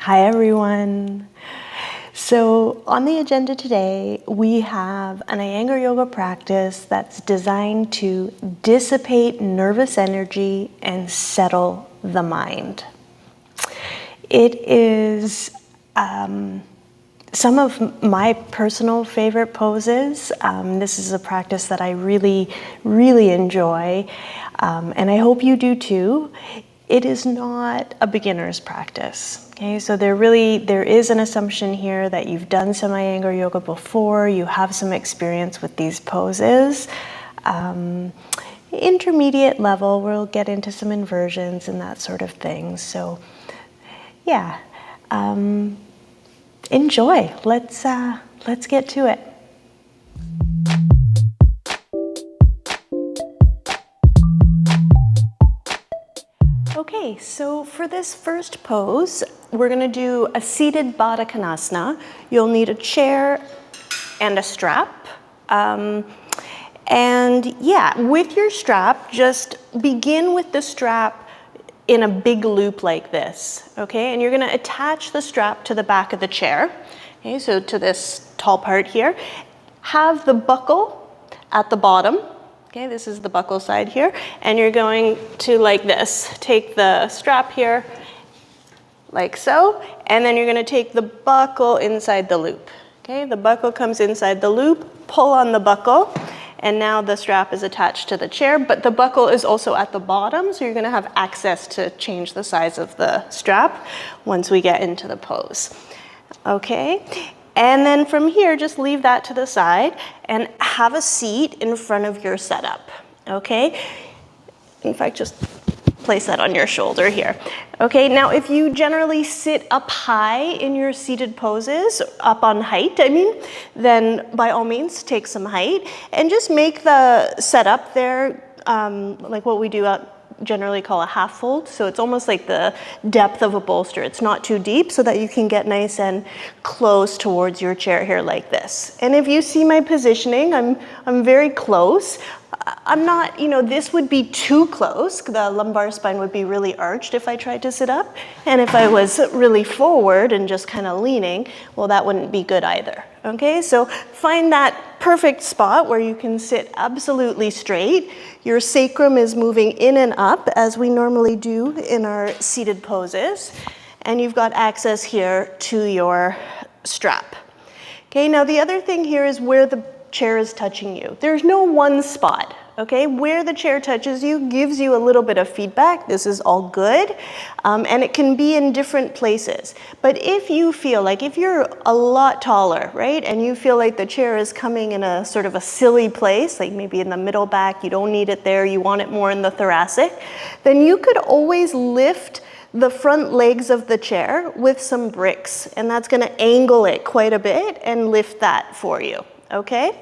Hi everyone. So on the agenda today, we have an Iyengar Yoga practice that's designed to dissipate nervous energy and settle the mind. It is some of my personal favorite poses. This is a practice that I really, really enjoy, and I hope you do too. It is not a beginner's practice. Okay, so there is an assumption here that you've done some Iyengar Yoga before, you have some experience with these poses. Intermediate level, we'll get into some inversions and that sort of thing. So yeah, enjoy. Let's get to it. Okay, so for this first pose, we're going to do a seated Baddha Konasana. You'll need a chair and a strap. And yeah, with your strap, just begin with the strap in a big loop like this, okay? And you're going to attach the strap to the back of the chair, okay? So to this tall part here. Have the buckle at the bottom. Okay, this is the buckle side here, and you're going to, like this, take the strap here, like so, and then you're going to take the buckle inside the loop. Okay, the buckle comes inside the loop, pull on the buckle, and now the strap is attached to the chair, but the buckle is also at the bottom, so you're going to have access to change the size of the strap once we get into the pose. Okay. And then from here, just leave that to the side and have a seat in front of your setup, okay? In fact, just place that on your shoulder here. Okay, now if you generally sit up high in your seated poses, up on height, then by all means take some height and just make the setup there like what we do generally call a half fold. So it's almost like the depth of a bolster. It's not too deep so that you can get nice and close towards your chair here like this. And if you see my positioning, I'm very close. I'm not, this would be too close. The lumbar spine would be really arched if I tried to sit up. And if I was really forward and just kind of leaning, well, that wouldn't be good either. Okay, so find that perfect spot where you can sit absolutely straight. Your sacrum is moving in and up as we normally do in our seated poses. And you've got access here to your strap. Okay, now the other thing here is where the chair is touching you. There's no one spot, okay? Where the chair touches you gives you a little bit of feedback. This is all good, and it can be in different places. But if you feel like, if you're a lot taller, right, and you feel like the chair is coming in a sort of a silly place, like maybe in the middle back, you don't need it there, you want it more in the thoracic, then you could always lift the front legs of the chair with some bricks, and that's going to angle it quite a bit and lift that for you. Okay?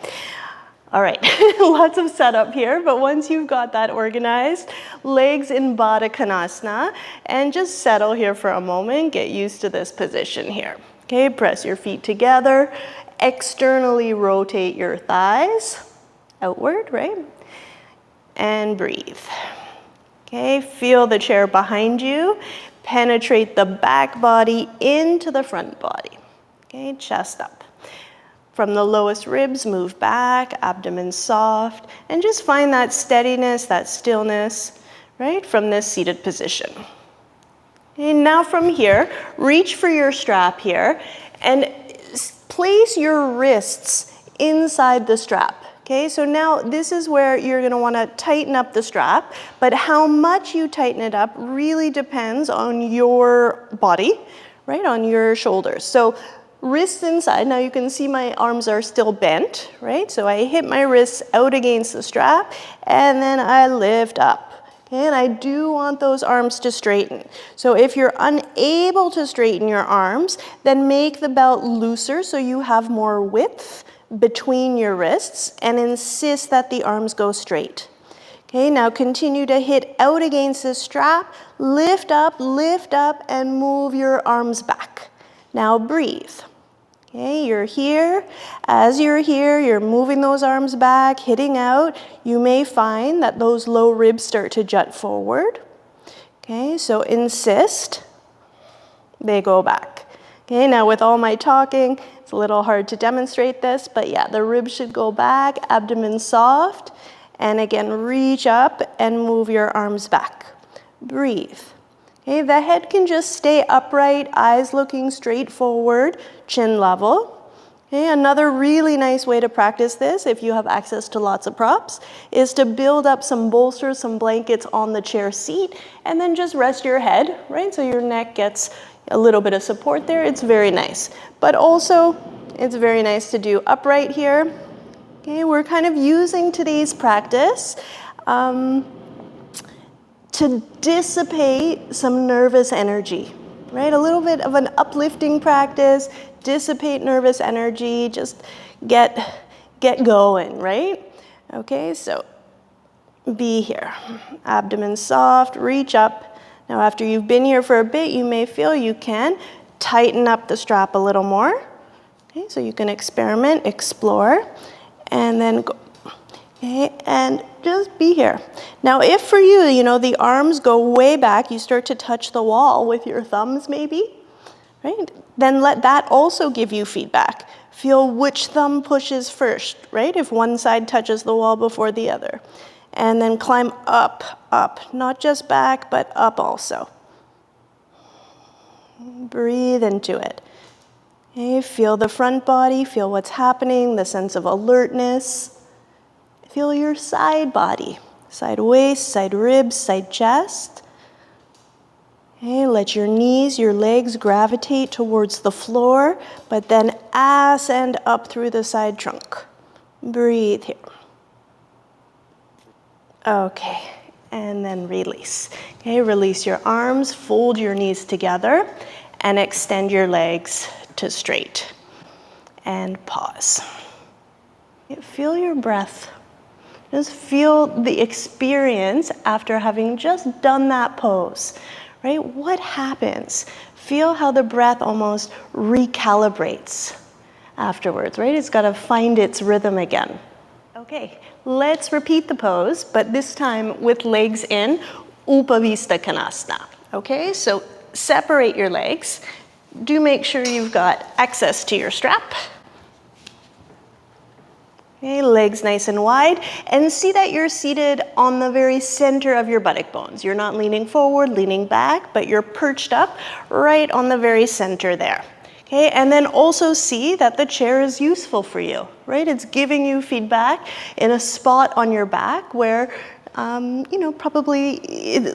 All right, lots of setup here, but once you've got that organized, legs in Baddha Konasana, and just settle here for a moment, get used to this position here. Okay, press your feet together, externally rotate your thighs outward, right? And breathe. Okay, feel the chair behind you, penetrate the back body into the front body. Okay, chest up. From the lowest ribs, move back, abdomen soft, and just find that steadiness, that stillness, right, from this seated position. And now from here, reach for your strap here, and place your wrists inside the strap. Okay, so now this is where you're going to want to tighten up the strap, but how much you tighten it up really depends on your body, right, on your shoulders. So wrists inside. Now you can see my arms are still bent, right? So I hit my wrists out against the strap and then I lift up. Okay? And I do want those arms to straighten. So if you're unable to straighten your arms, then make the belt looser so you have more width between your wrists and insist that the arms go straight. Okay, now continue to hit out against the strap, lift up, and move your arms back. Now breathe. Okay, you're here. As you're here, you're moving those arms back, hitting out. You may find that those low ribs start to jut forward. Okay, so insist they go back. Okay, now with all my talking, it's a little hard to demonstrate this, but yeah, the ribs should go back, abdomen soft, and again, reach up and move your arms back. Breathe. Okay, the head can just stay upright, eyes looking straight forward, chin level. Okay, another really nice way to practice this, if you have access to lots of props, is to build up some bolsters, some blankets on the chair seat, and then just rest your head, right? So your neck gets a little bit of support there. It's very nice. But also, it's very nice to do upright here. Okay, we're kind of using today's practice to dissipate some nervous energy, right? A little bit of an uplifting practice, dissipate nervous energy, just get going, right? Okay, so be here. Abdomen soft, reach up. Now after you've been here for a bit, you may feel you can tighten up the strap a little more. Okay, so you can experiment, explore, and then go. Okay, and just be here. Now, if for you, the arms go way back, you start to touch the wall with your thumbs maybe, right? Then let that also give you feedback. Feel which thumb pushes first, right? If one side touches the wall before the other. And then climb up, not just back, but up also. Breathe into it. Okay, feel the front body, feel what's happening, the sense of alertness. Feel your side body, side waist, side ribs, side chest. Okay, let your knees, your legs gravitate towards the floor, but then ascend up through the side trunk. Breathe here. Okay, and then release. Okay, release your arms, fold your knees together, and extend your legs to straight. And pause. Feel your breath. Just feel the experience after having just done that pose, right? What happens? Feel how the breath almost recalibrates afterwards, right? It's got to find its rhythm again. Okay, let's repeat the pose, but this time with legs in, Upavista Konasana. Okay, so separate your legs. Do make sure you've got access to your strap. Okay, legs nice and wide, and see that you're seated on the very center of your buttock bones. You're not leaning forward, leaning back, but you're perched up right on the very center there. Okay, and then also see that the chair is useful for you, right? It's giving you feedback in a spot on your back where, probably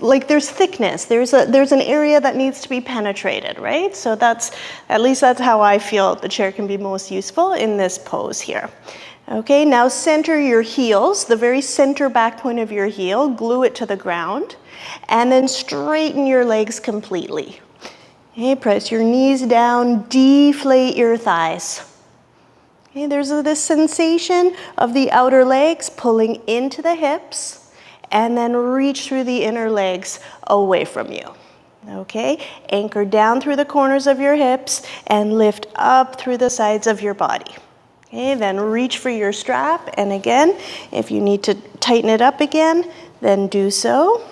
like there's thickness. There's an area that needs to be penetrated, right? So at least that's how I feel the chair can be most useful in this pose here. Okay, now center your heels, the very center back point of your heel, glue it to the ground, and then straighten your legs completely. Okay, press your knees down, deflate your thighs. Okay, there's this sensation of the outer legs pulling into the hips, and then reach through the inner legs away from you. Okay, anchor down through the corners of your hips and lift up through the sides of your body. Okay, then reach for your strap, and again, if you need to tighten it up again, then do so.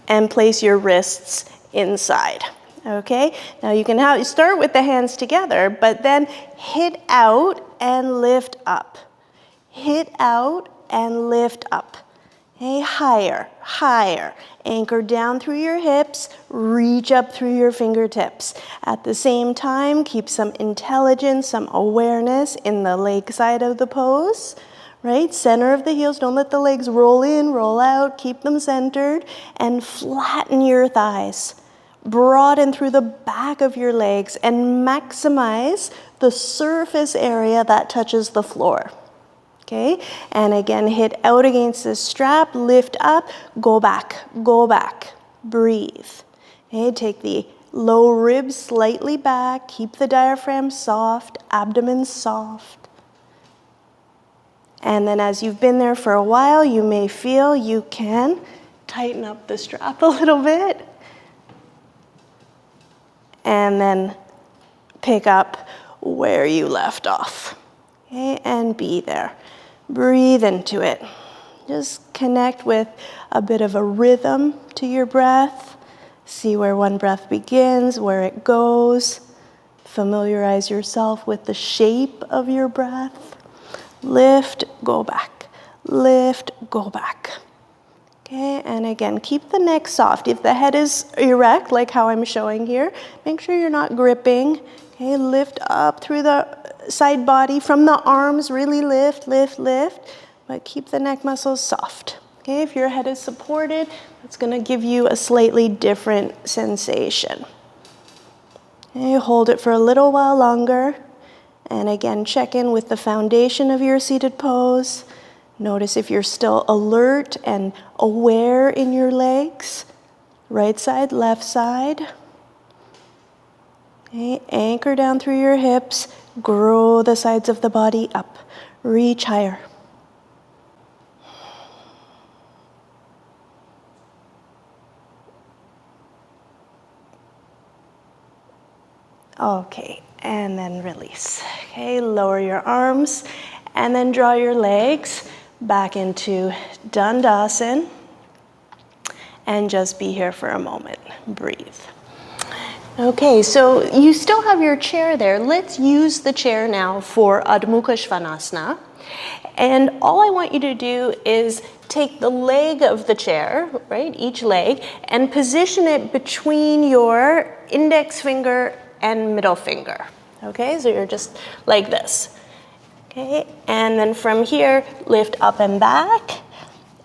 And place your wrists inside. Okay, now you can start with the hands together, but then hit out and lift up. Hit out and lift up. Okay, higher, higher. Anchor down through your hips, reach up through your fingertips. At the same time, keep some intelligence, some awareness in the leg side of the pose, right? Center of the heels, don't let the legs roll in, roll out, keep them centered, and flatten your thighs. Broaden through the back of your legs and maximize the surface area that touches the floor. Okay, and again, hit out against the strap, lift up, go back, breathe. Okay, take the low ribs slightly back, keep the diaphragm soft, abdomen soft. And then as you've been there for a while, you may feel you can tighten up the strap a little bit. And then pick up where you left off. Okay, and be there. Breathe into it. Just connect with a bit of a rhythm to your breath. See where one breath begins, where it goes. Familiarize yourself with the shape of your breath. Lift, go back. Lift, go back. Okay, and again, keep the neck soft. If the head is erect, like how I'm showing here, make sure you're not gripping. Okay, lift up through the side body. From the arms, really lift, lift, lift, but keep the neck muscles soft. Okay, if your head is supported, that's gonna give you a slightly different sensation. Okay, hold it for a little while longer. And again, check in with the foundation of your seated pose. Notice if you're still alert and aware in your legs. Right side, left side. Okay, anchor down through your hips. Grow the sides of the body up. Reach higher. Okay, and then release. Okay, lower your arms and then draw your legs back into Dandasana and just be here for a moment. Breathe. Okay, so you still have your chair there. Let's use the chair now for Adho Mukha Svanasana. And all I want you to do is take the leg of the chair, right, each leg, and position it between your index finger and middle finger. Okay, so you're just like this. Okay, and then from here, lift up and back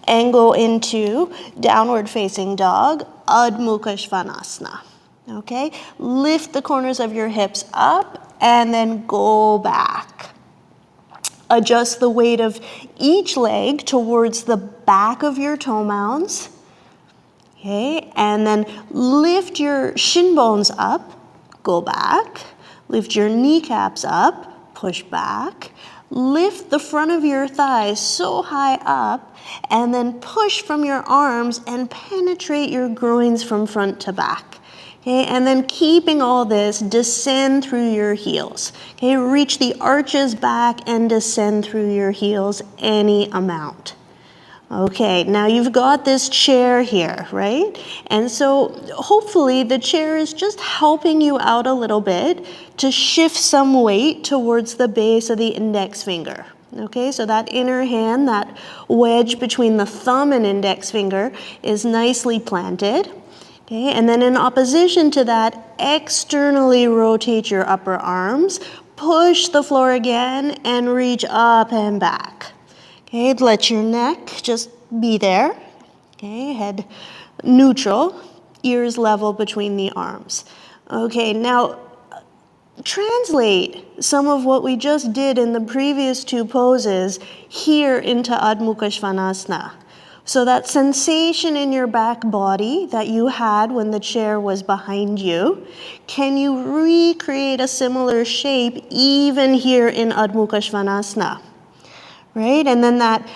and go into downward facing dog, Adho Mukha Svanasana. Okay, lift the corners of your hips up and then go back. Adjust the weight of each leg towards the back of your toe mounds. Okay, and then lift your shin bones up, go back. Lift your kneecaps up, push back. Lift the front of your thighs so high up, and then push from your arms and penetrate your groins from front to back. Okay, and then keeping all this, descend through your heels. Okay, reach the arches back and descend through your heels any amount. Okay, now you've got this chair here, right? And so hopefully the chair is just helping you out a little bit to shift some weight towards the base of the index finger. Okay, so that inner hand, that wedge between the thumb and index finger is nicely planted. Okay, and then in opposition to that, externally rotate your upper arms, push the floor again, and reach up and back. Okay, let your neck just be there. Okay, head neutral, ears level between the arms. Okay, now translate some of what we just did in the previous two poses here into Adho Mukha Svanasana. So that sensation in your back body that you had when the chair was behind you, can you recreate a similar shape even here in Adho Mukha Svanasana? Right, and then that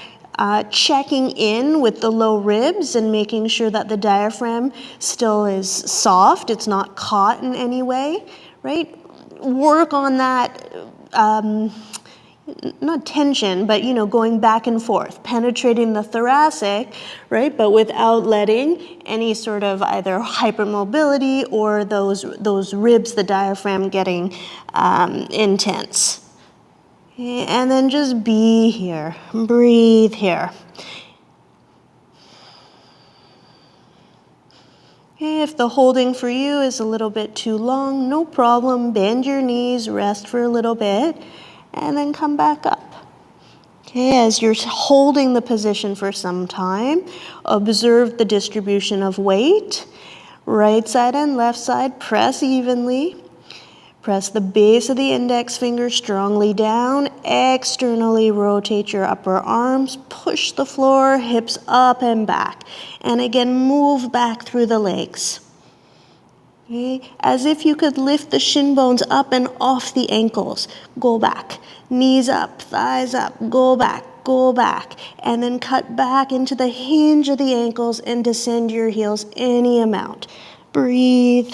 checking in with the low ribs and making sure that the diaphragm still is soft, it's not caught in any way, right? Work on that, not tension, but going back and forth, penetrating the thoracic, right? But without letting any sort of either hypermobility or those ribs, the diaphragm getting intense. Okay, and then just be here, breathe here. Okay, if the holding for you is a little bit too long, no problem. Bend your knees, rest for a little bit, and then come back up. Okay, as you're holding the position for some time, observe the distribution of weight. Right side and left side, press evenly. Press the base of the index finger strongly down. Externally rotate your upper arms. Push the floor, hips up and back. And again, move back through the legs. Okay? As if you could lift the shin bones up and off the ankles. Go back. Knees up, thighs up. Go back, go back. And then cut back into the hinge of the ankles and descend your heels any amount. Breathe.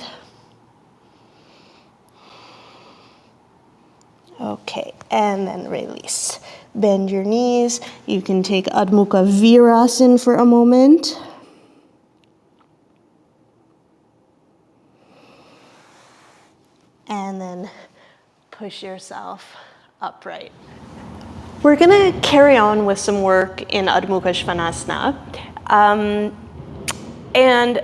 Okay, and then release. Bend your knees. You can take Adho Mukha Virasana for a moment. and then push yourself upright. We're gonna carry on with some work in Adho Mukha Svanasana. And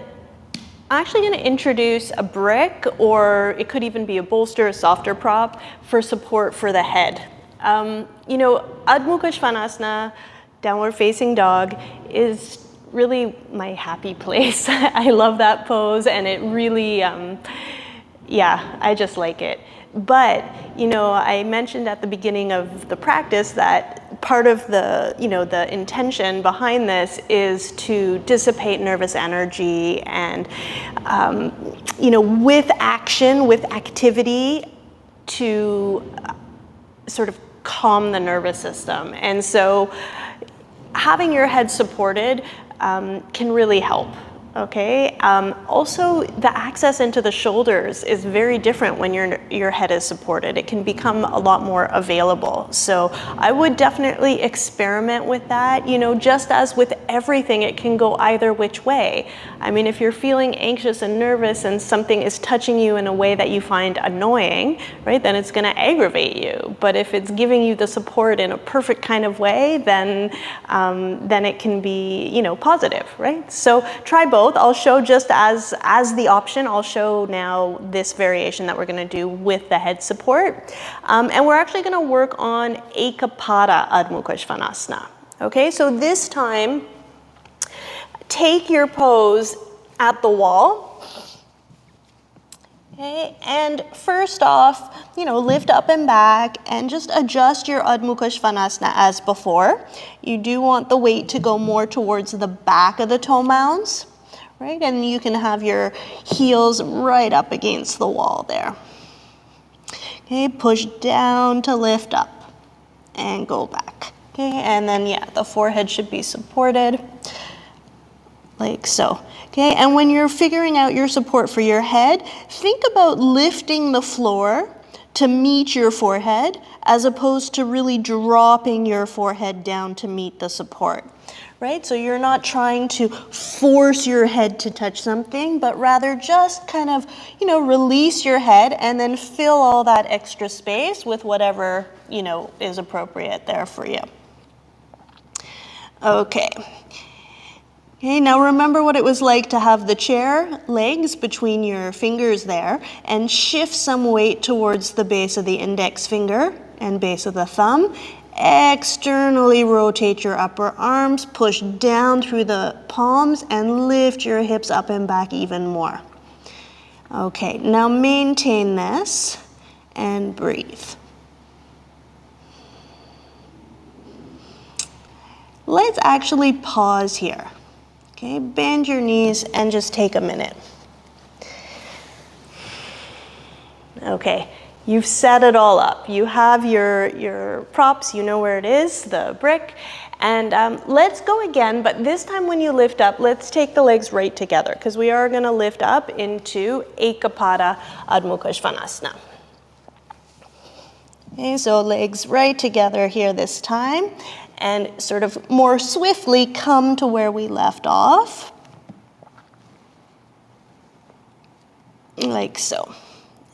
I'm actually gonna introduce a brick, or it could even be a bolster, a softer prop, for support for the head. You know, Adho Mukha Svanasana, downward facing dog, is really my happy place. I love that pose, and it really, yeah, I just like it. But, you know, I mentioned at the beginning of the practice that part of the, you know, the intention behind this is to dissipate nervous energy and, you know, with action, with activity, to sort of calm the nervous system. And so having your head supported can really help. Okay. Also, the access into the shoulders is very different when your head is supported. It can become a lot more available. So I would definitely experiment with that. You know, just as with everything, it can go either which way. I mean, if you're feeling anxious and nervous and something is touching you in a way that you find annoying, right, then it's going to aggravate you. But if it's giving you the support in a perfect kind of way, then it can be, you know, positive, right? So try both. I'll show just as the option, I'll show now this variation that we're gonna do with the head support. And we're actually gonna work on Ekapada Adho Mukha Svanasana. Okay, so this time, take your pose at the wall. Okay, and first off, you know, lift up and back and just adjust your Adho Mukha Svanasana as before. You do want the weight to go more towards the back of the toe mounds. Right, and you can have your heels right up against the wall there. Okay, push down to lift up and go back. Okay, and then yeah, the forehead should be supported like so. Okay, and when you're figuring out your support for your head, think about lifting the floor to meet your forehead as opposed to really dropping your forehead down to meet the support. Right, so you're not trying to force your head to touch something, but rather just kind of, you know, release your head and then fill all that extra space with whatever, you know, is appropriate there for you. Okay. Okay, now remember what it was like to have the chair legs between your fingers there, and shift some weight towards the base of the index finger and base of the thumb. Externally rotate your upper arms, push down through the palms, and lift your hips up and back even more. Okay, now maintain this and breathe. Let's actually pause here. Okay, bend your knees and just take a minute. Okay. You've set it all up. You have your props, you know where it is, the brick. And let's go again, but this time when you lift up, let's take the legs right together, because we are gonna lift up into Ekapada Adho Mukha Svanasana. Okay, so legs right together here this time, and sort of more swiftly come to where we left off. Like so.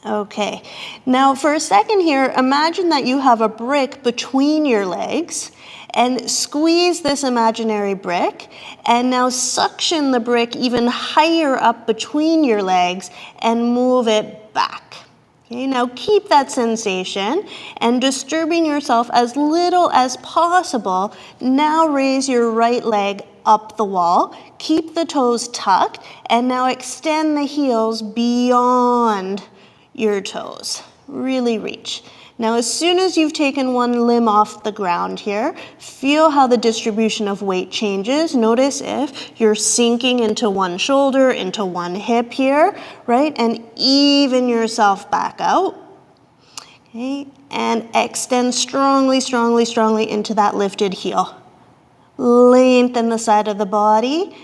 Okay, now for a second here, imagine that you have a brick between your legs, and squeeze this imaginary brick, and now suction the brick even higher up between your legs and move it back. Okay, now keep that sensation, and disturbing yourself as little as possible, now raise your right leg up the wall, keep the toes tucked, and now extend the heels beyond your toes. Really reach. Now, as soon as you've taken one limb off the ground here, feel how the distribution of weight changes. Notice if you're sinking into one shoulder, into one hip here, right? And even yourself back out. Okay, and extend strongly, strongly, strongly into that lifted heel. Lengthen the side of the body,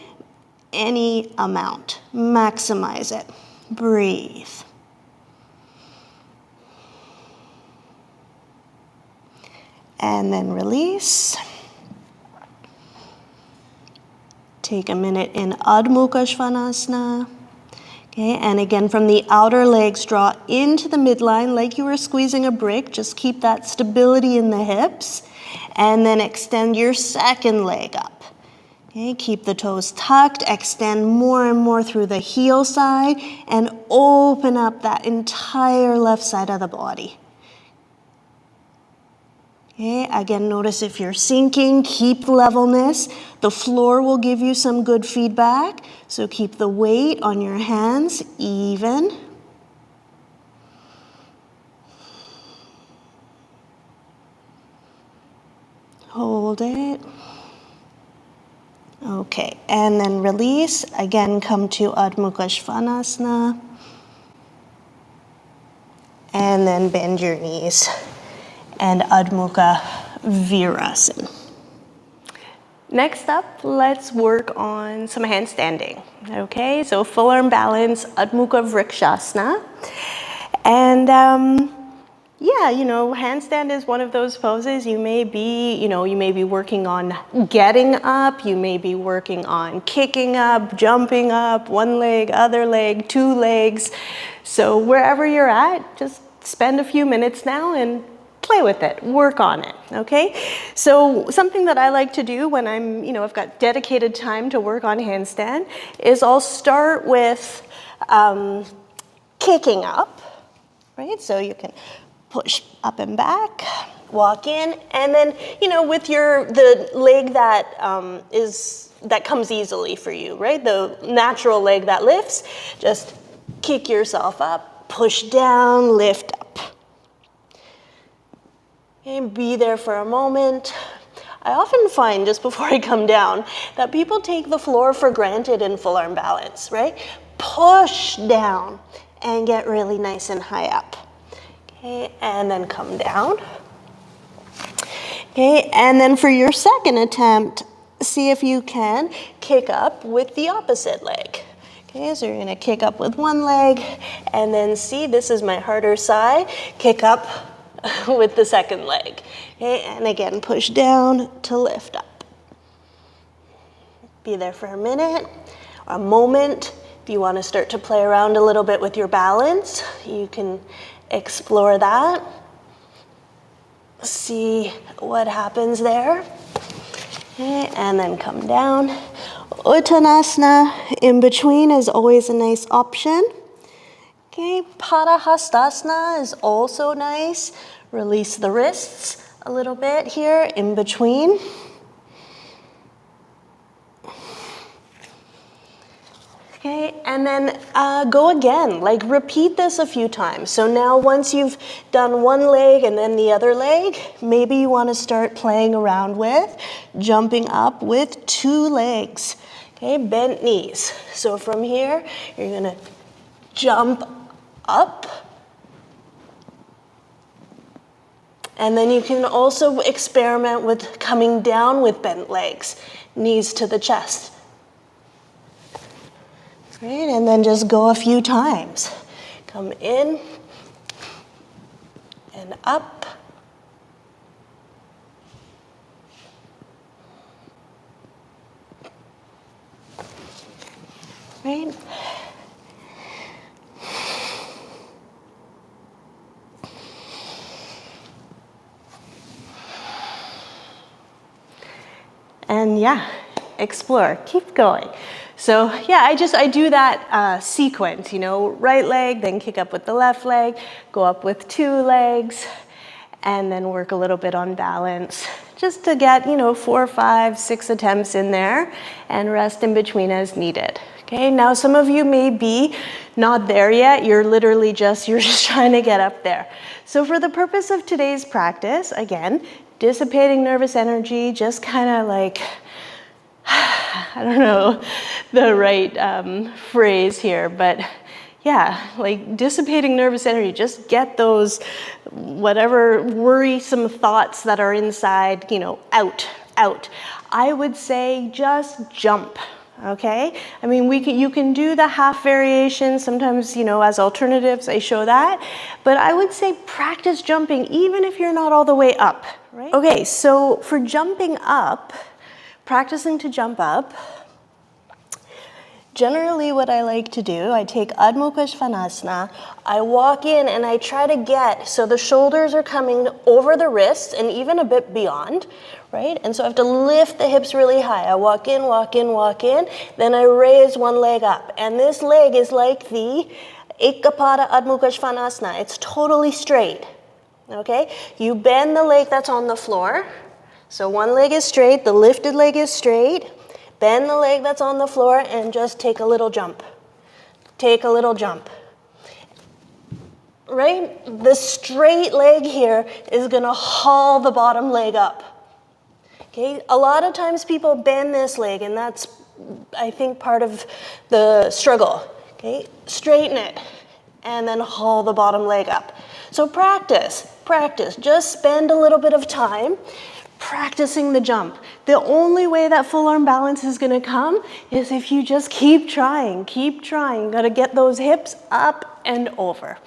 any amount. Maximize it. Breathe. And then release. Take a minute in Adho Mukha Svanasana. Okay, and again, from the outer legs, draw into the midline like you were squeezing a brick. Just keep that stability in the hips. And then extend your second leg up. Okay, keep the toes tucked, extend more and more through the heel side, and open up that entire left side of the body. Okay, again, notice if you're sinking, keep levelness. The floor will give you some good feedback, so keep the weight on your hands even. Hold it. Okay, and then release. Again, come to Adho Mukha Svanasana. And then bend your knees. And Adho Mukha Virasana. Next up, let's work on some handstanding. Okay, so full arm balance, Adho Mukha Vrikshasana. And yeah, you know, handstand is one of those poses. You may be working on getting up, you may be working on kicking up, jumping up, one leg, other leg, two legs. So wherever you're at, just spend a few minutes now and play with it, work on it, okay? So something that I like to do when I've got dedicated time to work on handstand is I'll start with kicking up, right? So you can push up and back, walk in, and then, with the leg that comes easily for you, right? The natural leg that lifts, just kick yourself up, push down, lift up. Okay, be there for a moment. I often find, just before I come down, that people take the floor for granted in full arm balance, right? Push down and get really nice and high up. Okay, and then come down. Okay, and then for your second attempt, see if you can kick up with the opposite leg. Okay, so you're gonna kick up with one leg, and then see, this is my harder side, kick up with the second leg. Okay, and again, push down to lift up. Be there for a minute, or a moment. If you wanna start to play around a little bit with your balance, you can explore that. See what happens there. Okay, and then come down. Uttanasana in between is always a nice option. Okay, Padahastasana is also nice. Release the wrists a little bit here in between. Okay, and then go again, like repeat this a few times. So now once you've done one leg and then the other leg, maybe you want to start playing around with jumping up with two legs. Okay, bent knees. So from here, you're gonna jump up. And then you can also experiment with coming down with bent legs, knees to the chest. Right, and then just go a few times. Come in and up. Right. And yeah, explore, keep going. So yeah, I do that sequence, right leg, then kick up with the left leg, go up with two legs, and then work a little bit on balance, just to get, 4, 5, 6 attempts in there, and rest in between as needed. Okay, now some of you may be not there yet, you're just trying to get up there. So for the purpose of today's practice, again, dissipating nervous energy, just kind of like, I don't know the right phrase here, but yeah, like dissipating nervous energy, just get those whatever worrisome thoughts that are inside, out. I would say just jump, okay? I mean, you can do the half variation, sometimes, as alternatives, I show that, but I would say practice jumping even if you're not all the way up, right? Okay, so for jumping up, practicing to jump up, generally what I like to do, I take Adho Mukha Svanasana, I walk in and I try to get, so the shoulders are coming over the wrists and even a bit beyond, right? And so I have to lift the hips really high. I walk in, walk in, walk in, then I raise one leg up. And this leg is like the Ekapada Adho Mukha Svanasana. It's totally straight, okay? You bend the leg that's on the floor. So one leg is straight, the lifted leg is straight. Bend the leg that's on the floor and just take a little jump. Take a little jump. Right? The straight leg here is gonna haul the bottom leg up. Okay? A lot of times people bend this leg, and that's, I think, part of the struggle. Okay? Straighten it and then haul the bottom leg up. So practice, practice. Just spend a little bit of time practicing the jump. The only way that full arm balance is gonna come is if you just keep trying, keep trying. You gotta get those hips up and over.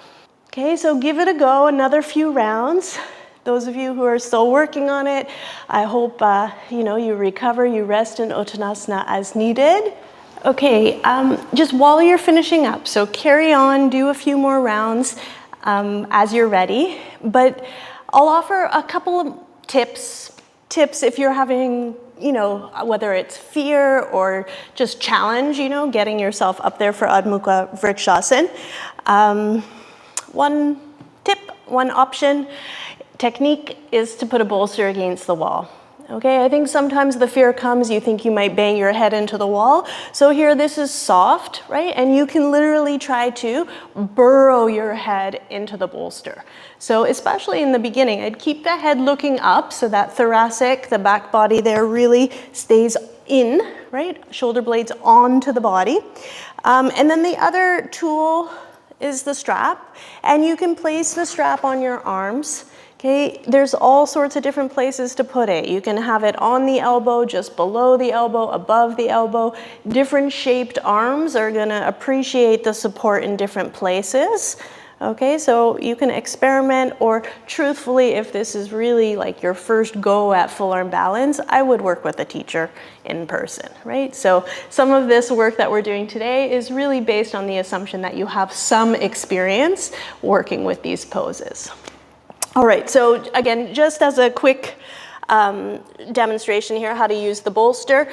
Okay, so give it a go, another few rounds. Those of you who are still working on it, I hope you recover, you rest in Uttanasana as needed. Okay, just while you're finishing up, so carry on, do a few more rounds as you're ready, but I'll offer a couple of tips if you're having, whether it's fear or just challenge, getting yourself up there for Adho Mukha Vrikshasana. One tip, one option, technique is to put a bolster against the wall. Okay, I think sometimes the fear comes, you think you might bang your head into the wall. So here, this is soft, right? And you can literally try to burrow your head into the bolster. So especially in the beginning, I'd keep the head looking up so that thoracic, the back body there really stays in, right? Shoulder blades onto the body. And then the other tool is the strap. And you can place the strap on your arms. Okay, there's all sorts of different places to put it. You can have it on the elbow, just below the elbow, above the elbow. Different shaped arms are gonna appreciate the support in different places. Okay, so you can experiment, or truthfully, if this is really like your first go at full arm balance, I would work with a teacher in person, right? So some of this work that we're doing today is really based on the assumption that you have some experience working with these poses. All right, so again, just as a quick demonstration here, how to use the bolster.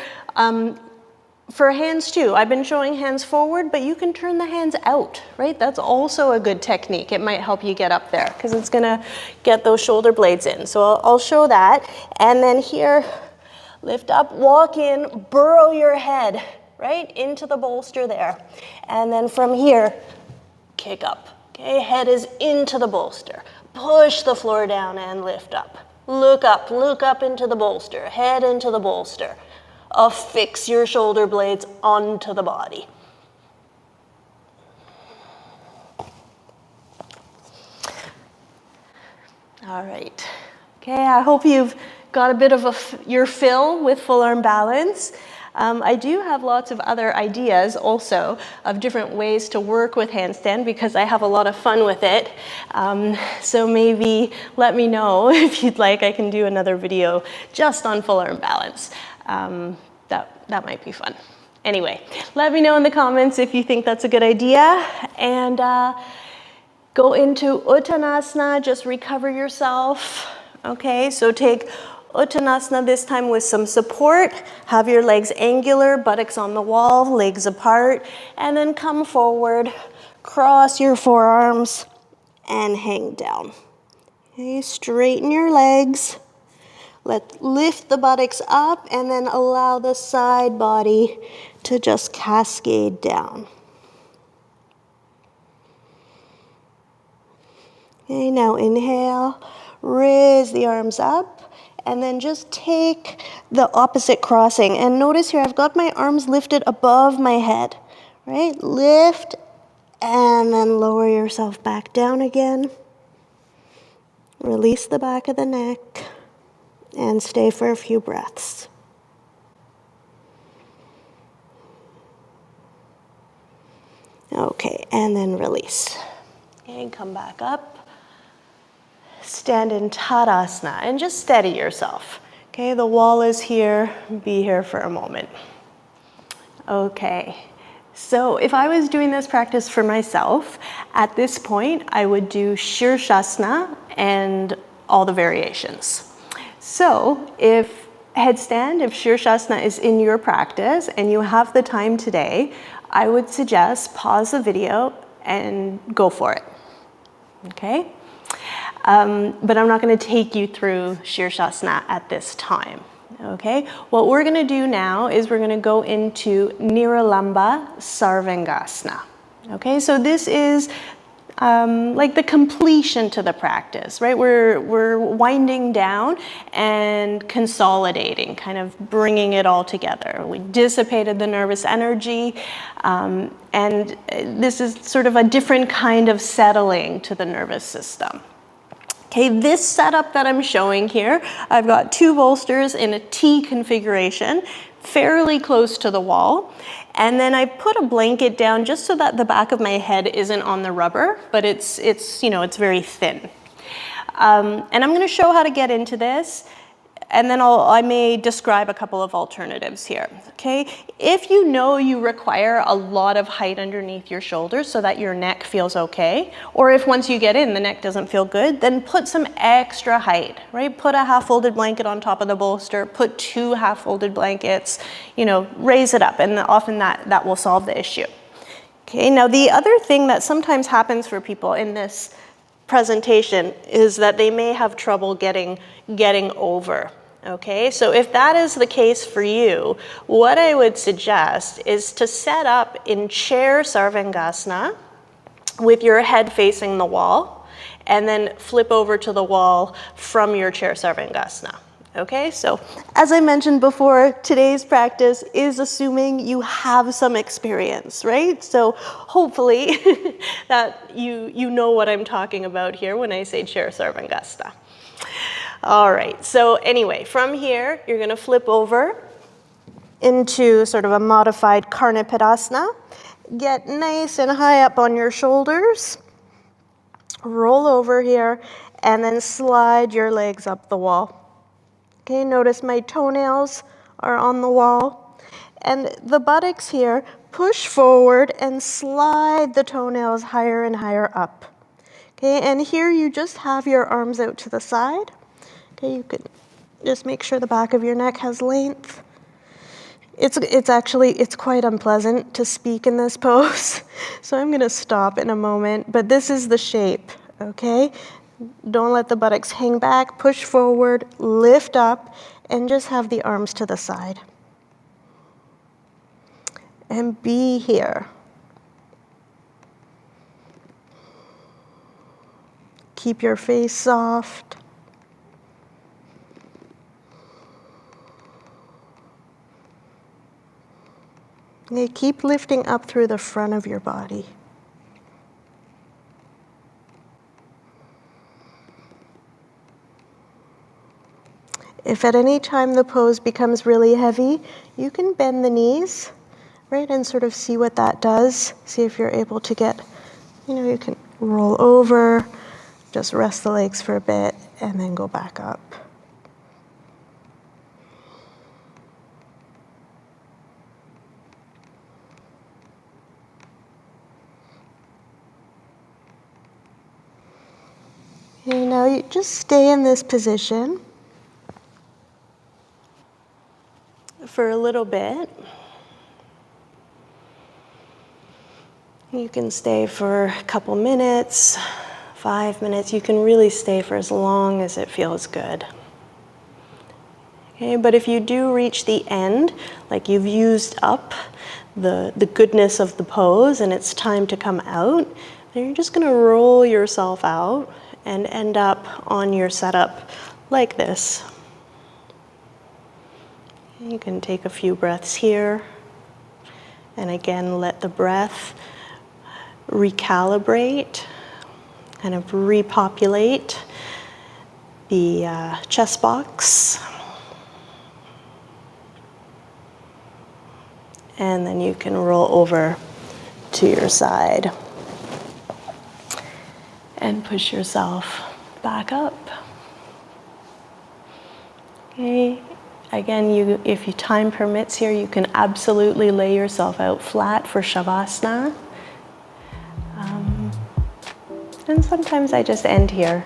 For hands too, I've been showing hands forward, but you can turn the hands out, right? That's also a good technique. It might help you get up there because it's gonna get those shoulder blades in. So I'll show that. And then here, lift up, walk in, burrow your head, right? Into the bolster there. And then from here, kick up, okay? Head is into the bolster. Push the floor down and lift up. Look up into the bolster, head into the bolster. Affix your shoulder blades onto the body. All right. Okay, I hope you've got a bit of your fill with full arm balance. I do have lots of other ideas also of different ways to work with handstand because I have a lot of fun with it. So maybe let me know if you'd like. I can do another video just on full arm balance. That might be fun. Anyway, let me know in the comments if you think that's a good idea. And go into Uttanasana, just recover yourself. Okay, so take Uttanasana this time with some support. Have your legs angular, buttocks on the wall, legs apart, and then come forward, cross your forearms, and hang down. Okay, straighten your legs. Lift the buttocks up, and then allow the side body to just cascade down. Okay, now inhale, raise the arms up. And then just take the opposite crossing. And notice here, I've got my arms lifted above my head, right? Lift, and then lower yourself back down again. Release the back of the neck, and stay for a few breaths. Okay, and then release. And come back up. Stand in Tadasana and just steady yourself. Okay, the wall is here. Be here for a moment. Okay, So if I was doing this practice for myself, at this point, I would do Shirshasana and all the variations. So if headstand, if Shirshasana is in your practice and you have the time today, I would suggest pause the video and go for it, okay? But I'm not going to take you through Shirshasana at this time, okay? What we're going to do now is we're going to go into Niralamba Sarvangasana, okay? So this is like the completion to the practice, right? We're winding down and consolidating, kind of bringing it all together. We dissipated the nervous energy, and this is sort of a different kind of settling to the nervous system. Okay, this setup that I'm showing here, I've got 2 bolsters in a T configuration, fairly close to the wall. And then I put a blanket down just so that the back of my head isn't on the rubber, but it's very thin. And I'm going to show how to get into this, and then I may describe a couple of alternatives here, okay? If you know you require a lot of height underneath your shoulders so that your neck feels okay, or if once you get in, the neck doesn't feel good, then put some extra height, right? Put a half-folded blanket on top of the bolster, put 2 half-folded blankets, raise it up, and often that will solve the issue. Okay, now the other thing that sometimes happens for people in this presentation is that they may have trouble getting over. Okay, so if that is the case for you, what I would suggest is to set up in chair Sarvangasana with your head facing the wall, and then flip over to the wall from your chair Sarvangasana. Okay, so as I mentioned before, today's practice is assuming you have some experience, right? So hopefully that you know what I'm talking about here when I say chair Sarvangasana. All right, so anyway, from here, you're gonna flip over into sort of a modified Karnapadasana. Get nice and high up on your shoulders. Roll over here, and then slide your legs up the wall. Okay, notice my toenails are on the wall. And the buttocks here, push forward and slide the toenails higher and higher up. Okay, and here you just have your arms out to the side. Okay, you can just make sure the back of your neck has length. It's quite unpleasant to speak in this pose, so I'm gonna stop in a moment, but this is the shape, okay? Don't let the buttocks hang back, push forward, lift up, and just have the arms to the side. And be here. Keep your face soft. Okay, keep lifting up through the front of your body. If at any time the pose becomes really heavy, you can bend the knees, right, and sort of see what that does. See if you're able to get, you can roll over, just rest the legs for a bit, and then go back up. Okay, now you just stay in this position for a little bit. You can stay for a couple minutes, 5 minutes. You can really stay for as long as it feels good. Okay, but if you do reach the end, like you've used up the goodness of the pose and it's time to come out, then you're just gonna roll yourself out and end up on your setup like this. You can take a few breaths here, and again, let the breath recalibrate, kind of repopulate the chest box. And then you can roll over to your side and push yourself back up. Okay, Again, if your time permits here, you can absolutely lay yourself out flat for Shavasana. And sometimes I just end here.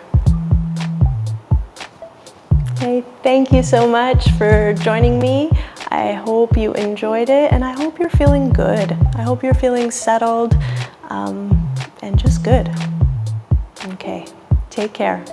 Okay, thank you so much for joining me. I hope you enjoyed it, and I hope you're feeling good. I hope you're feeling settled and just good. Okay, take care.